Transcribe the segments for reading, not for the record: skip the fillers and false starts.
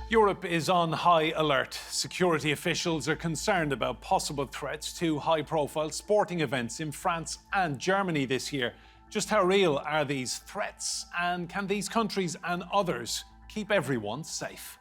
Europe is on high alert. Security officials are concerned about possible threats to high-profile sporting events in France and Germany this year. Just how real are these threats, and can these countries and others keep everyone safe?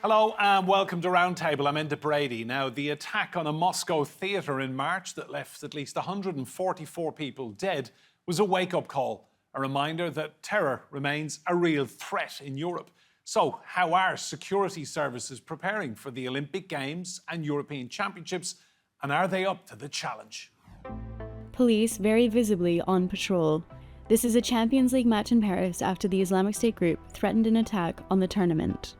Hello and welcome to Roundtable. I'm Enda Brady. Now, the attack on a Moscow theatre in March that left at least 144 people dead was a wake-up call, a reminder that terror remains a real threat in Europe. So, how are security services preparing for the Olympic Games and European Championships, and are they up to the challenge? Police very visibly on patrol. This is a Champions League match in Paris after the Islamic State group threatened an attack on the tournament.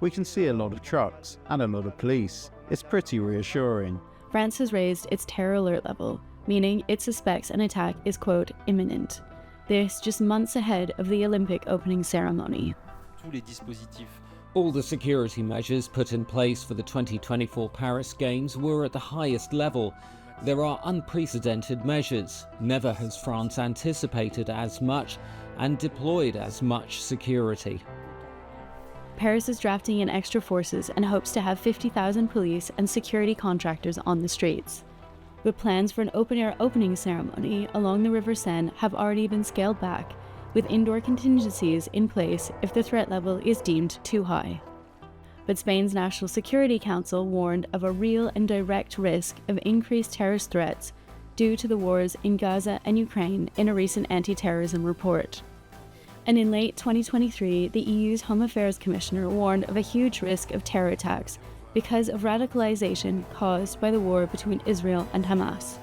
We can see a lot of trucks and a lot of police. It's pretty reassuring. France has raised its terror alert level, meaning it suspects an attack is, quote, imminent. This just months ahead of the Olympic opening ceremony. All the security measures put in place for the 2024 Paris Games were at the highest level. There are unprecedented measures. Never has France anticipated as much and deployed as much security. Paris is drafting in extra forces and hopes to have 50,000 police and security contractors on the streets. But plans for an open-air opening ceremony along the River Seine have already been scaled back, with indoor contingencies in place if the threat level is deemed too high. But Spain's National Security Council warned of a real and direct risk of increased terrorist threats due to the wars in Gaza and Ukraine in a recent anti-terrorism report. And in late 2023, the EU's Home Affairs Commissioner warned of a huge risk of terror attacks because of radicalization caused by the war between Israel and Hamas.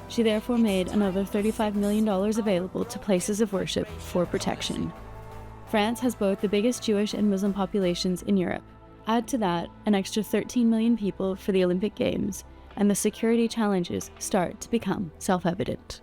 She therefore made another $35 million available to places of worship for protection. France has both the biggest Jewish and Muslim populations in Europe. Add to that an extra 13 million people for the Olympic Games, and the security challenges start to become self-evident.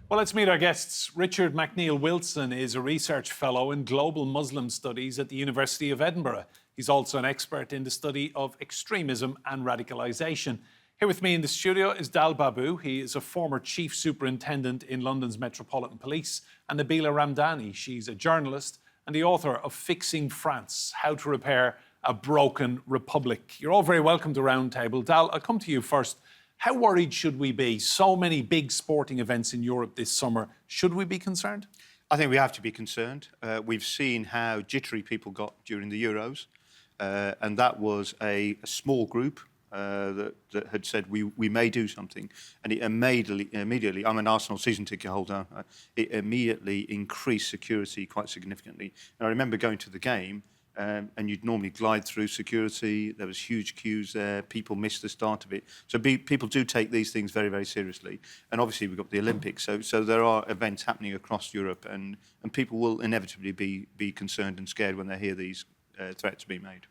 Well, let's meet our guests. Richard McNeil-Willson is a research fellow in global Muslim studies at the University of Edinburgh. He's also an expert in the study of extremism and radicalisation. Here with me in the studio is Dal Babu. He is a former chief superintendent in London's Metropolitan Police. And Nabila Ramdani. She's a journalist and the author of Fixing France, How to Repair a Broken Republic. You're all very welcome to Roundtable. Dal, I'll come to you first. How worried should we be? So many big sporting events in Europe this summer. Should we be concerned? I think we have to be concerned. We've seen how jittery people got during the Euros, and that was a small group that had said we may do something, and it immediately, I'm an Arsenal season ticket holder, it immediately increased security quite significantly. And I remember going to the game, and you'd normally glide through security. There was huge queues there. People missed the start of it. So people do take these things very, very seriously. And obviously we've got the Olympics. So there are events happening across Europe, and people will inevitably be concerned and scared when they hear these threats being made.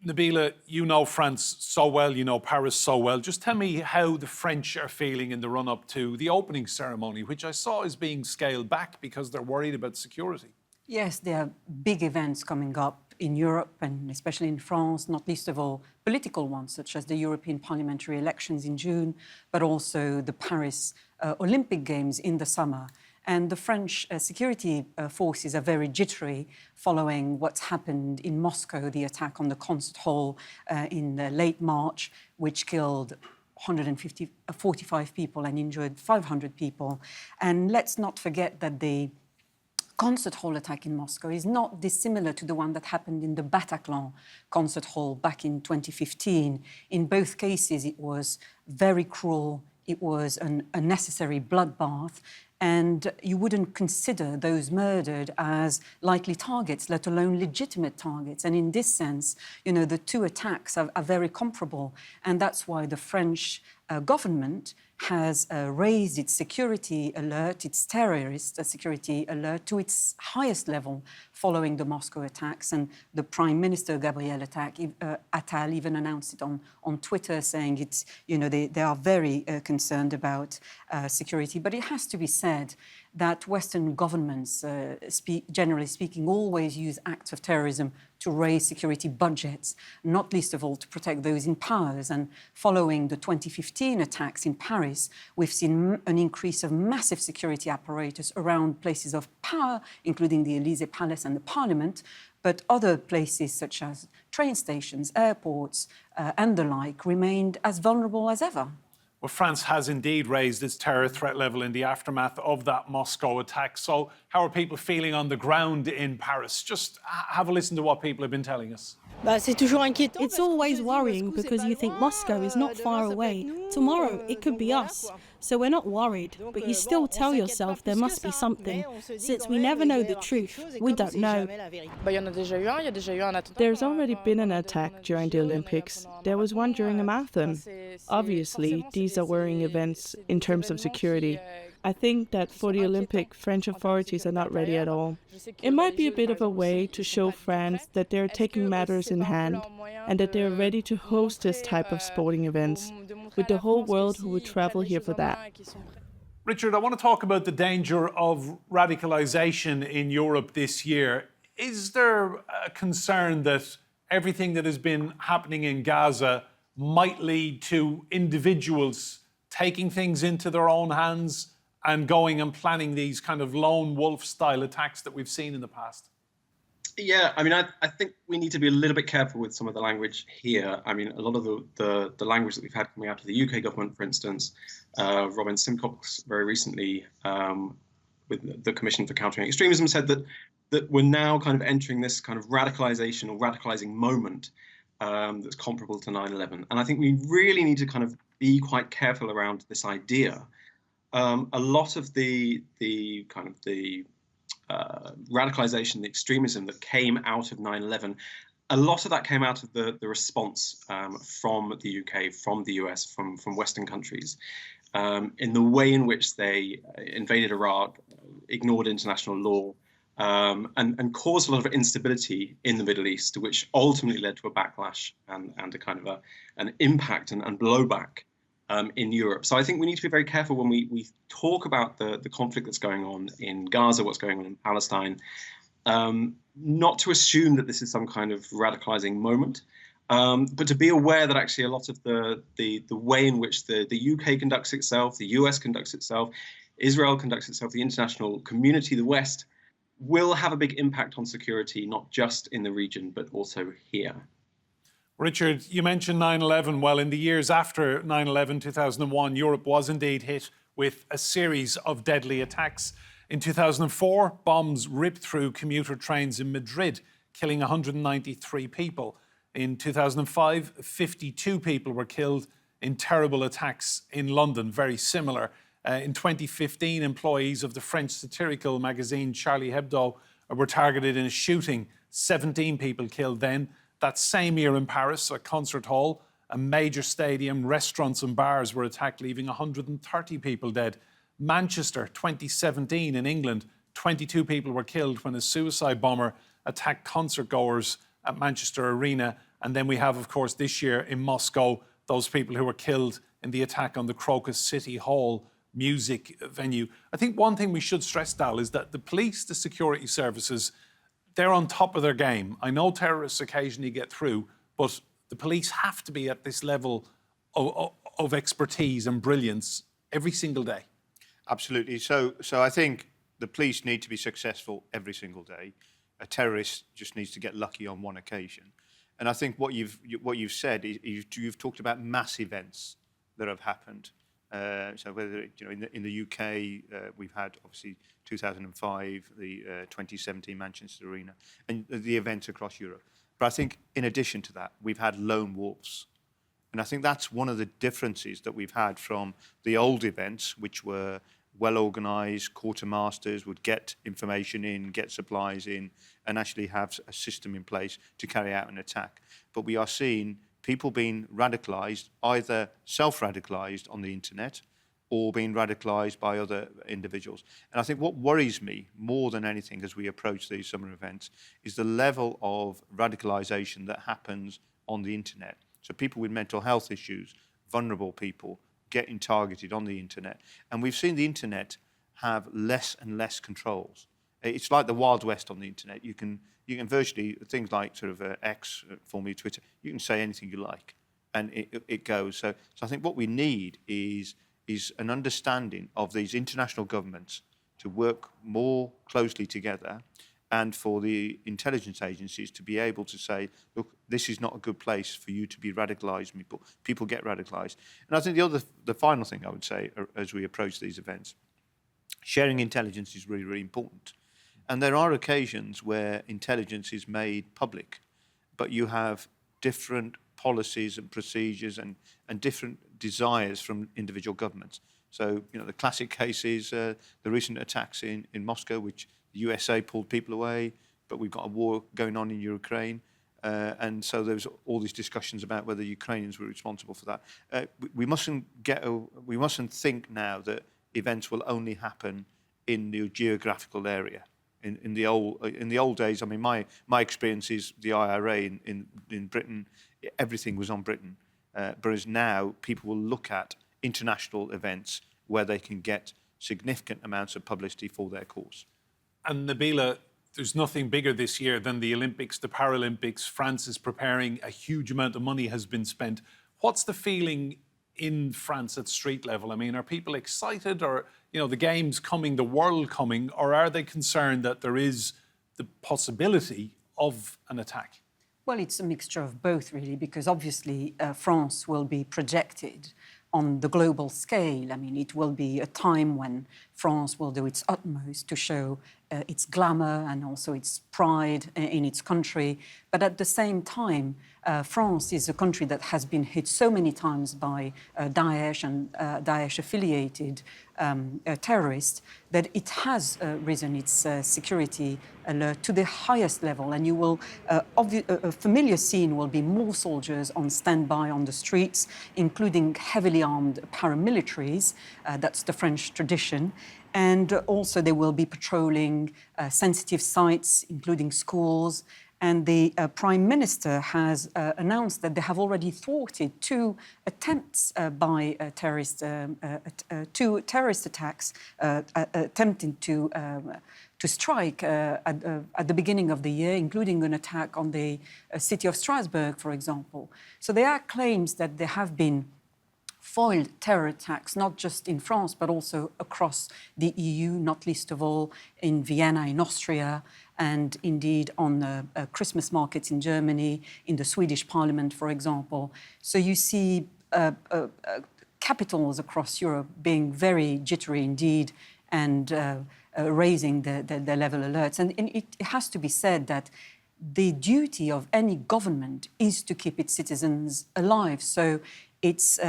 Nabila, you know France so well, you know Paris so well. Just tell me how the French are feeling in the run-up to the opening ceremony, which I saw is being scaled back because they're worried about security. Yes, there are big events coming up in Europe and especially in France, not least of all political ones, such as the European parliamentary elections in June, but also the Paris Olympic Games in the summer. And the French security forces are very jittery following what's happened in Moscow, the attack on the concert hall in late March, which killed 45 people and injured 500 people. And let's not forget that the concert hall attack in Moscow is not dissimilar to the one that happened in the Bataclan concert hall back in 2015. In both cases, it was very cruel. It was an unnecessary bloodbath. And you wouldn't consider those murdered as likely targets, let alone legitimate targets. And in this sense, you know, the two attacks are very comparable. And that's why the French government has raised its security alert, its terrorist security alert to its highest level following the Moscow attacks. And the Prime Minister, Gabriel Attal, even announced it on Twitter, saying it's, you know, they are very concerned about security. But it has to be said that Western governments, generally speaking, always use acts of terrorism to raise security budgets, not least of all to protect those in power. And following the 2015 attacks in Paris, we've seen an increase of massive security apparatus around places of power, including the Élysée Palace and the Parliament, but other places such as train stations, airports, and the like remained as vulnerable as ever. Well, France has indeed raised its terror threat level in the aftermath of that Moscow attack. So how are people feeling on the ground in Paris? Just have a listen to what people have been telling us. It's always worrying because you think Moscow is not far away. Tomorrow it could be us. So we're not worried, but you still tell yourself there must be something. Since we never know the truth, we don't know. There's already been an attack during the Olympics. There was one during a marathon. Obviously, these are worrying events in terms of security. I think that for the Olympic, French authorities are not ready at all. It might be a bit of a way to show France that they're taking matters in hand and that they're ready to host this type of sporting events, with the whole world who would travel here for that. Richard, I want to talk about the danger of radicalisation in Europe this year. Is there a concern that everything that has been happening in Gaza might lead to individuals taking things into their own hands and going and planning these kind of lone wolf style attacks that we've seen in the past? Yeah, I mean, I think we need to be a little bit careful with some of the language here. I mean, a lot of the language that we've had coming out of the UK government, for instance, Robin Simcox very recently with the Commission for Countering Extremism said that we're now kind of entering this kind of radicalization or radicalizing moment that's comparable to 9/11. And I think we really need to kind of be quite careful around this idea. A lot of the radicalization, the extremism that came out of 9/11, a lot of that came out of the response from the UK, from the US, from Western countries, in the way in which they invaded Iraq, ignored international law, and caused a lot of instability in the Middle East, which ultimately led to a backlash and a kind of an impact and blowback in Europe. So I think we need to be very careful when we talk about the conflict that's going on in Gaza, what's going on in Palestine, not to assume that this is some kind of radicalizing moment, but to be aware that actually a lot of the way in which the UK conducts itself, the US conducts itself, Israel conducts itself, the international community, the West, will have a big impact on security, not just in the region, but also here. Richard, you mentioned 9/11. Well, in the years after 9/11, 2001, Europe was indeed hit with a series of deadly attacks. In 2004, bombs ripped through commuter trains in Madrid, killing 193 people. In 2005, 52 people were killed in terrible attacks in London, very similar. In 2015, employees of the French satirical magazine Charlie Hebdo were targeted in a shooting. 17 people killed then. That same year in Paris, a concert hall, a major stadium, restaurants and bars were attacked, leaving 130 people dead. Manchester, 2017 in England, 22 people were killed when a suicide bomber attacked concert goers at Manchester Arena. And then we have, of course, this year in Moscow, those people who were killed in the attack on the Crocus City Hall music venue. I think one thing we should stress, Dal, is that the police, the security services, they're on top of their game. I know terrorists occasionally get through, but the police have to be at this level of expertise and brilliance every single day. Absolutely. So I think the police need to be successful every single day. A terrorist just needs to get lucky on one occasion. And I think what you've said is you've talked about mass events that have happened. So whether in the UK we've had obviously 2005, the 2017 Manchester Arena, and the events across Europe. But I think in addition to that, we've had lone wolves, and I think that's one of the differences that we've had from the old events, which were well organised. Quartermasters would get information in, get supplies in, and actually have a system in place to carry out an attack. But we are seeing people being radicalised, either self-radicalised on the internet or being radicalised by other individuals. And I think what worries me more than anything as we approach these summer events is the level of radicalisation that happens on the internet. So people with mental health issues, vulnerable people, getting targeted on the internet. And we've seen the internet have less and less controls. It's like the Wild West on the internet. You can you can virtually, things like sort of X, formerly Twitter, you can say anything you like, and it goes. So I think what we need is an understanding of these international governments to work more closely together, and for the intelligence agencies to be able to say, look, this is not a good place for you to be radicalised. People get radicalised. And I think the final thing I would say as we approach these events, sharing intelligence is really, really important. And there are occasions where intelligence is made public, but you have different policies and procedures and different desires from individual governments. So, the classic case is the recent attacks in Moscow, which the USA pulled people away, but we've got a war going on in Ukraine. And so there's all these discussions about whether Ukrainians were responsible for that. We mustn't think now that events will only happen in the geographical area. In the old days, I mean, my experience is the IRA in Britain, everything was on Britain. Whereas now people will look at international events where they can get significant amounts of publicity for their cause. And Nabila, there's nothing bigger this year than the Olympics, the Paralympics. France is preparing, a huge amount of money has been spent. What's the feeling in France at street level? I mean, are people excited, or, the games coming, the world coming, or are they concerned that there is the possibility of an attack? Well, it's a mixture of both, really, because obviously France will be projected on the global scale. I mean, it will be a time when France will do its utmost to show its glamour and also its pride in its country. But at the same time, France is a country that has been hit so many times by Daesh and Daesh-affiliated terrorists that it has risen its security alert to the highest level. And you will, a familiar scene will be more soldiers on standby on the streets, including heavily armed paramilitaries. That's the French tradition. And also they will be patrolling sensitive sites, including schools. And the Prime Minister has announced that they have already thwarted two attempts by two terrorist attacks attempting to strike at the beginning of the year, including an attack on the city of Strasbourg, for example. So there are claims that there have been foiled terror attacks, not just in France, but also across the EU, not least of all in Vienna, in Austria, and indeed on the Christmas markets in Germany, in the Swedish parliament, for example. So you see capitals across Europe being very jittery indeed and raising their level alerts. And it has to be said that the duty of any government is to keep its citizens alive. So it's,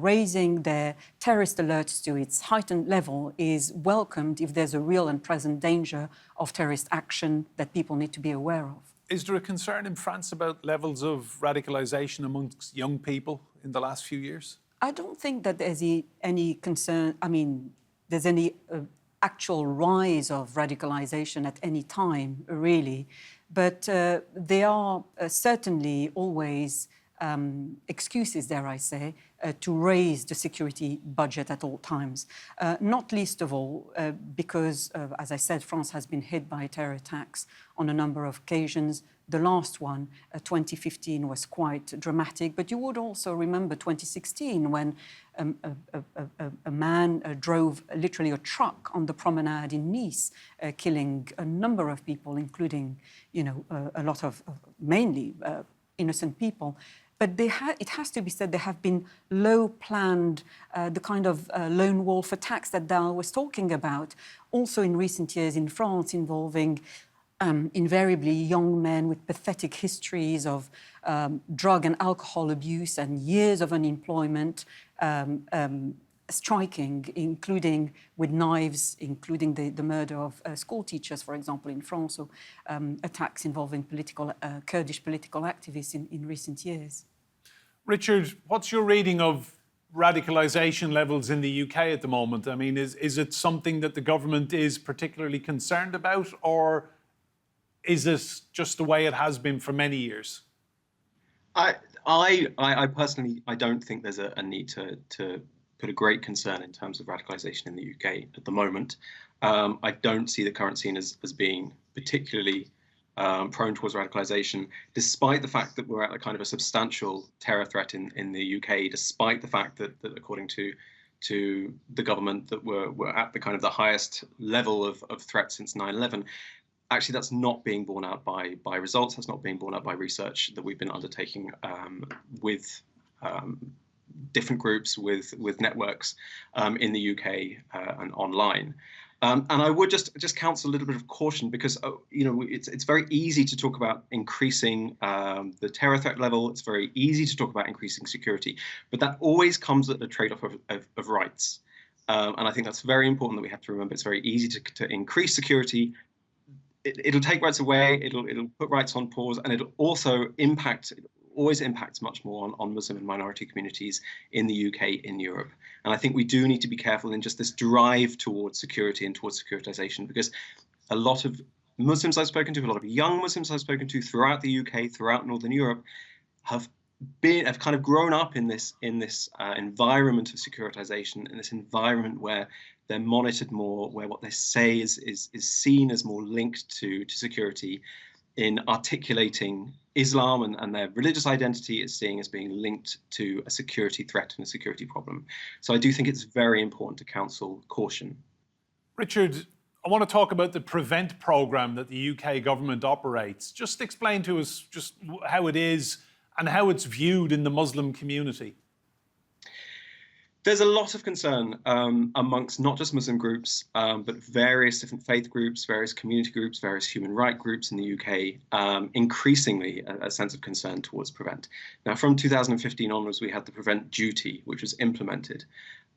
raising their terrorist alerts to its heightened level is welcomed if there's a real and present danger of terrorist action that people need to be aware of. Is there a concern in France about levels of radicalisation amongst young people in the last few years? I don't think that there's any concern. I mean, there's any actual rise of radicalisation at any time, really. But there are certainly always excuses, dare I say, to raise the security budget at all times. Not least of all because, as I said, France has been hit by terror attacks on a number of occasions. The last one, 2015, was quite dramatic. But you would also remember 2016 when a man drove literally a truck on the promenade in Nice, killing a number of people, including, a lot of mainly innocent people. But it has to be said there have been low-planned, the kind of lone wolf attacks that Dal was talking about, also in recent years in France, involving invariably young men with pathetic histories of drug and alcohol abuse and years of unemployment, striking, including with knives, including the murder of school teachers, for example, in France, or attacks involving Kurdish political activists in recent years. Richard, what's your reading of radicalisation levels in the UK at the moment? I mean, is it something that the government is particularly concerned about, or is this just the way it has been for many years? I personally, I don't think there's a need to put a great concern in terms of radicalisation in the UK at the moment. I don't see the current scene as being particularly prone towards radicalization, despite the fact that we're at a kind of a substantial terror threat in the UK, despite the fact that according to the government that we're at the kind of the highest level of threat since 9/11. Actually, that's not being borne out by results. That's not being borne out by research that we've been undertaking with different groups, with networks in the UK and online. And I would just counsel a little bit of caution because it's very easy to talk about increasing the terror threat level. It's very easy to talk about increasing security, but that always comes at the trade-off of rights. And I think that's very important that we have to remember. It's very easy to increase security. It'll take rights away. It'll put rights on pause, and it'll also always impacts much more on Muslim and minority communities in the UK, in Europe. And I think we do need to be careful in just this drive towards security and towards securitization, because a lot of Muslims I've spoken to, a lot of young Muslims I've spoken to throughout the UK, throughout Northern Europe, have kind of grown up in this environment of securitization, in this environment where they're monitored more, where what they say is seen as more linked to security, in articulating Islam and their religious identity is seen as being linked to a security threat and a security problem. So I do think it's very important to counsel caution. Richard, I want to talk about the PREVENT programme that the UK government operates. Just explain to us just how it is and how it's viewed in the Muslim community. There's a lot of concern amongst not just Muslim groups, but various different faith groups, various community groups, various human rights groups in the UK, increasingly a sense of concern towards PREVENT. Now, from 2015 onwards, we had the PREVENT duty, which was implemented.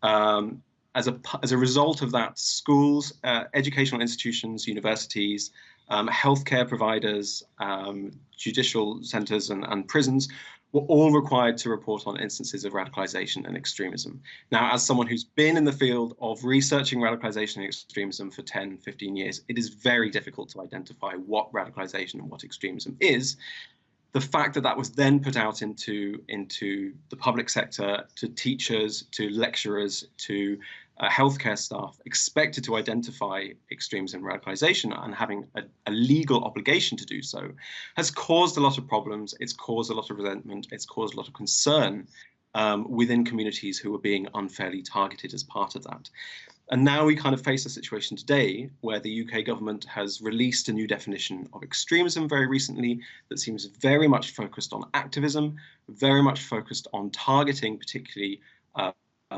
As a result of that, schools, educational institutions, universities, healthcare providers, judicial centres and prisons were all required to report on instances of radicalization and extremism. Now, as someone who's been in the field of researching radicalization and extremism for 10, 15 years, it is very difficult to identify what radicalization and what extremism is. The fact that that was then put out into the public sector, to teachers, to lecturers, to healthcare staff, expected to identify extremism and radicalization and having a legal obligation to do so, has caused a lot of problems. It's caused a lot of resentment. It's caused a lot of concern within communities who are being unfairly targeted as part of that. And now we kind of face a situation today where the UK government has released a new definition of extremism very recently that seems very much focused on activism, very much focused on targeting particularly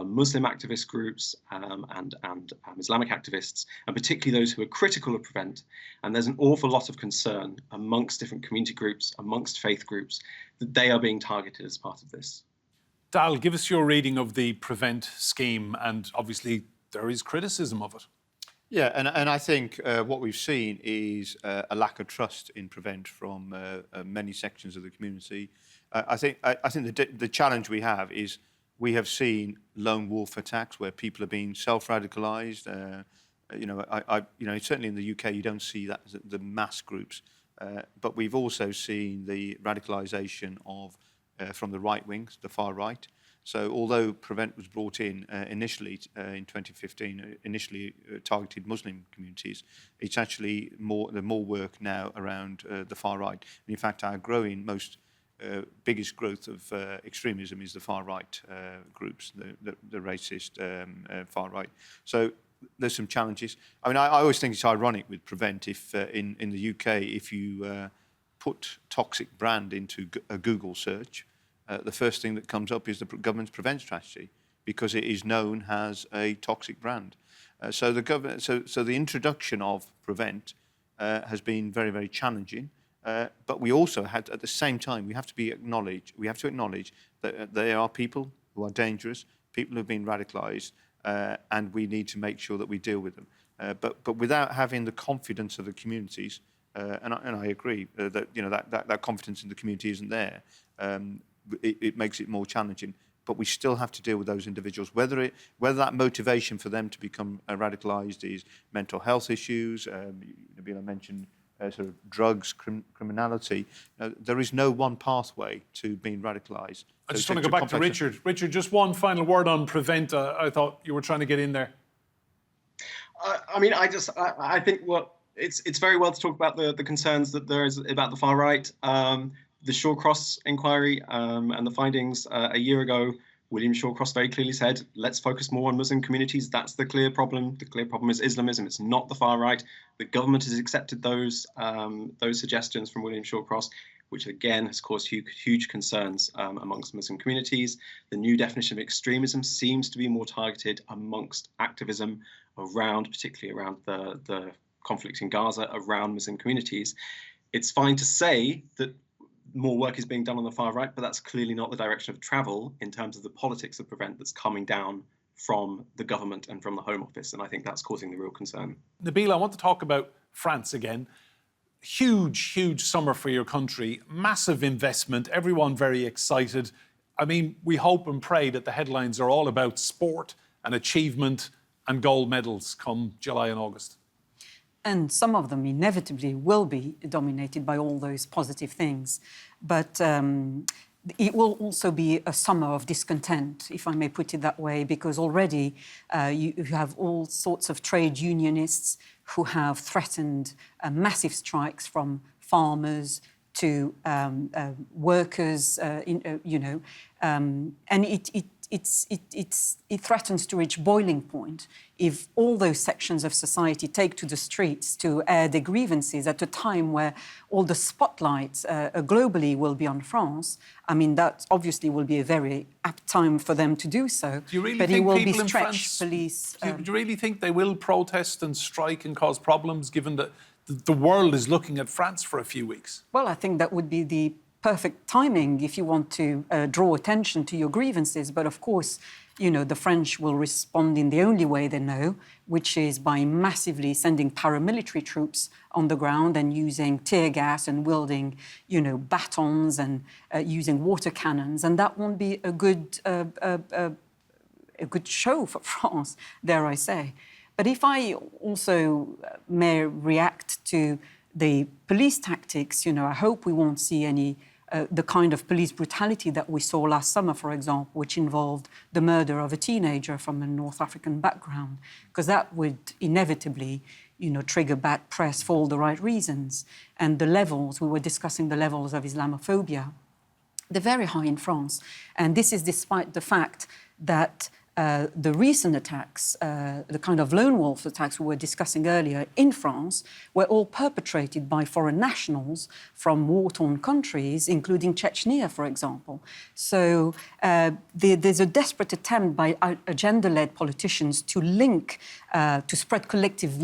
Muslim activist groups and Islamic activists, and particularly those who are critical of PREVENT. And there's an awful lot of concern amongst different community groups, amongst faith groups, that they are being targeted as part of this. Dal, give us your reading of the PREVENT scheme, and obviously there is criticism of it. Yeah, and I think what we've seen is a lack of trust in PREVENT from many sections of the community. I think the challenge we have is we have seen lone wolf attacks where people are being self-radicalised. Certainly in the UK you don't see that the mass groups, but we've also seen the radicalisation of from the right wings, the far right. So although PREVENT was brought in initially in 2015, initially targeted Muslim communities, it's actually more work now around the far right. And in fact, our biggest growth of extremism is the far right groups, the racist far right. So there's some challenges. I mean, I always think it's ironic with PREVENT if in the UK, if you put toxic brand into a Google search, the first thing that comes up is the government's PREVENT strategy, because it is known as a toxic brand. So the introduction of PREVENT has been very, very challenging. But we also had, at the same time, we have to acknowledge that there are people who are dangerous, people who have been radicalised, and we need to make sure that we deal with them. But without having the confidence of the communities, and I agree that confidence in the community isn't there. It makes it more challenging. But we still have to deal with those individuals, whether that motivation for them to become radicalised is mental health issues. Nabila mentioned sort of drugs, criminality. There is no one pathway to being radicalised. I just want to go back to Richard. Richard, just one final word on PREVENT. I thought you were trying to get in there. I think what It's very well to talk about the concerns that there is about the far right. The Shawcross inquiry and the findings a year ago, William Shawcross very clearly said, let's focus more on Muslim communities. That's the clear problem. The clear problem is Islamism. It's not the far right. The government has accepted those suggestions from William Shawcross, which again has caused huge concerns amongst Muslim communities. The new definition of extremism seems to be more targeted amongst activism particularly around the conflict in Gaza, around Muslim communities. It's fine to say that more work is being done on the far right, but that's clearly not the direction of travel in terms of the politics of prevent that's coming down from the government and from the Home Office. And I think that's causing the real concern. Nabila, I want to talk about France again. Huge summer for your country, massive investment, everyone very excited. I mean, we hope and pray that the headlines are all about sport and achievement and gold medals come July and August. And some of them inevitably will be dominated by all those positive things. But it will also be a summer of discontent, if I may put it that way, because already you have all sorts of trade unionists who have threatened massive strikes, from farmers to workers, and it threatens to reach boiling point if all those sections of society take to the streets to air their grievances at a time where all the spotlight globally will be on France. I mean, that obviously will be a very apt time for them to do so. Do you really but think it will people be in stretched, France, police. do you really think they will protest and strike and cause problems, given that the world is looking at France for a few weeks? Well, I think that would be the perfect timing if you want to draw attention to your grievances. But of course, the French will respond in the only way they know, which is by massively sending paramilitary troops on the ground and using tear gas and wielding, batons and using water cannons. And that won't be a good show for France, dare I say. But if I also may react to the police tactics, I hope we won't see any the kind of police brutality that we saw last summer, for example, which involved the murder of a teenager from a North African background, because that would inevitably, trigger bad press for all the right reasons. And the levels, we were discussing the levels of Islamophobia, they're very high in France. And this is despite the fact that the recent attacks, the kind of lone wolf attacks we were discussing earlier in France, were all perpetrated by foreign nationals from war-torn countries, including Chechnya, for example. So there's a desperate attempt by agenda-led politicians to link, to spread collective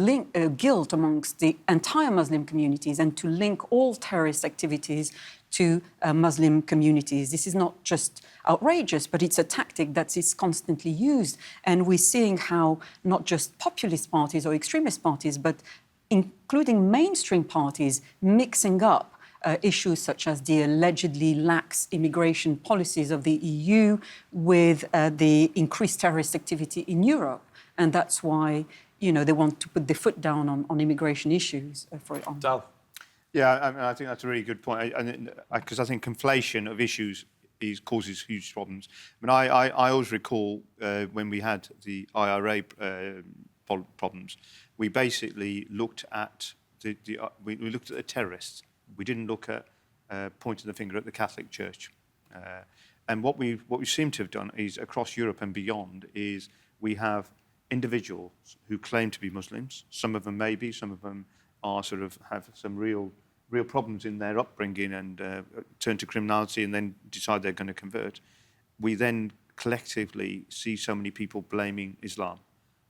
guilt amongst the entire Muslim communities and to link all terrorist activities to Muslim communities. This is not just outrageous, but it's a tactic that is constantly used. And we're seeing how not just populist parties or extremist parties, but including mainstream parties, mixing up issues such as the allegedly lax immigration policies of the EU with the increased terrorist activity in Europe. And that's why, they want to put their foot down on immigration issues. Dal. Yeah, I think that's a really good point, because I think conflation of issues causes huge problems. I always recall when we had the IRA problems, we basically looked at we looked at the terrorists. We didn't look at pointing the finger at the Catholic Church. And what we seem to have done is, across Europe and beyond, is we have individuals who claim to be Muslims. Some of them may be, some of them are have some real problems in their upbringing and turn to criminality and then decide they're going to convert. We then collectively see so many people blaming Islam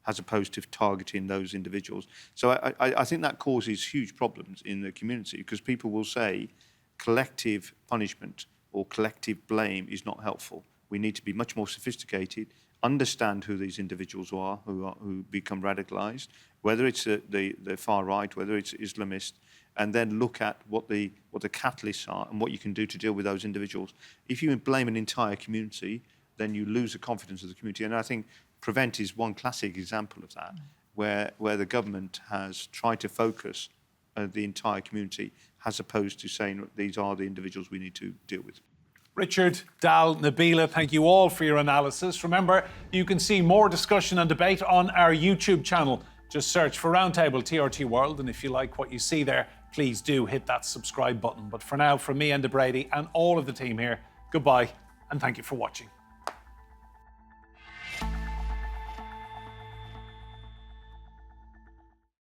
as opposed to targeting those individuals. So I think that causes huge problems in the community, because people will say collective punishment or collective blame is not helpful. We need to be much more sophisticated, understand who these individuals are who become radicalized, whether it's the far right, whether it's Islamist, and then look at what the catalysts are and what you can do to deal with those individuals. If you blame an entire community, then you lose the confidence of the community. And I think Prevent is one classic example of that, where the government has tried to focus the entire community as opposed to saying these are the individuals we need to deal with. Richard, Dal, Nabila, thank you all for your analysis. Remember, you can see more discussion and debate on our YouTube channel. Just search for Roundtable TRT World, and if you like what you see there, please do hit that subscribe button. But for now, from me, Enda Brady, and all of the team here, goodbye, and thank you for watching.